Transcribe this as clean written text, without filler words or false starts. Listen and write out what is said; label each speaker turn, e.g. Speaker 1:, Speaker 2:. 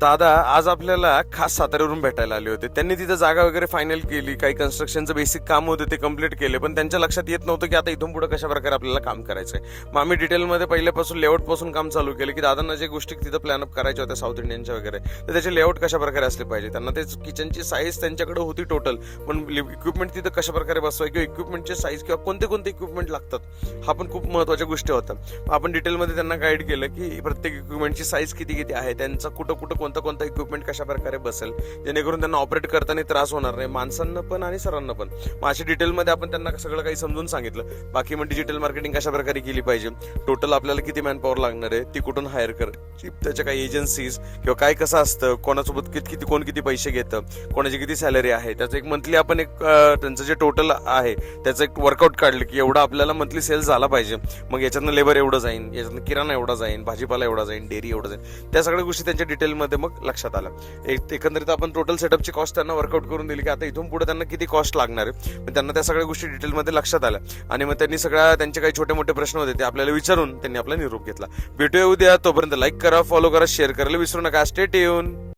Speaker 1: दादा आज आपल्याला खास साताऱ्यावरून भेटायला आले होते. त्यांनी तिथं जागा वगैरे फायनल केली, काही कन्स्ट्रक्शनचं बेसिक काम होते ते कम्प्लीट केले, पण त्यांच्या लक्षात येत नव्हतं की आता इथून पुढे कशा प्रकारे आपल्याला काम करायचंय. मग आम्ही डिटेलमध्ये पहिल्यापासून लेआउट पासून काम चालू केलं की दादांना जे गोष्टी तिथं प्लॅन अप करायच्या होत्या साऊथ इंडियनच्या वगैरे, तर त्याचे लेआउट कशा प्रकारे असले पाहिजे. त्यांना ते किचनची साईज त्यांच्याकडे होती टोटल, पण इक्विपमेंट तिथं कशा प्रकारे बसवाय किंवा इक्विपमेंटची साईज किंवा कोणते कोणते इक्विपमेंट लागतात, हा पण खूप महत्त्वाच्या गोष्टी होत्या. आपण डिटेलमध्ये त्यांना गाईड केलं की प्रत्येक इक्विपमेंटची साईज किती किती आहे, त्यांचा कुठं कुठं कोणता कोणता इक्विपमेंट कशा प्रकारे बसेल, जेणेकरून त्यांना ऑपरेट करताना त्रास होणार नाही, माणसांना पण आणि सरांना पण. मग अशा डिटेलमध्ये आपण त्यांना सगळं काही समजून सांगितलं. बाकी मग डिजिटल मार्केटिंग कशा प्रकारे केली पाहिजे, टोटल आपल्याला किती मॅनपॉवर लागणार आहे, ती कुठून हायर करायची, त्याच्या काही एजन्सीज किंवा काय कसं असतं, कोणासोबत किती कोण किती पैसे घेतं, कोणाची किती सॅलरी आहे, त्याचं एक मंथली आपण एक त्यांचं जे टोटल आहे त्याचं एक वर्कआउट काढलं की एवढा आपल्याला मंथली सेल्स झाला पाहिजे. मग याच्यातनं लेबर एवढं जाईन, याच्यातनं किराणा एवढा जाईन, भाजीपाला एवढा जाईन, डेअरी एवढं जाईल, त्या सगळ्या गोष्टी त्यांच्या डिटेलमध्ये मग लक्षात आलं. एकंदरीत आपण टोटल सेटअपची कॉस्ट त्यांना वर्कआउट करून दिली की आता इथून पुढे त्यांना किती कॉस्ट लागणार आहे, पण त्यांना त्या सगळ्या गोष्टी डिटेलमध्ये लक्षात आल्या. आणि मग त्यांनी सगळ्या त्यांचे काही छोटे मोठे प्रश्न होते ते आपल्याला विचारून त्यांनी आपला निरोप घेतला. भेटूया उद्या, तोपर्यंत लाईक करा, फॉलो करा, शेअर करायला विसरू नका. Stay tune.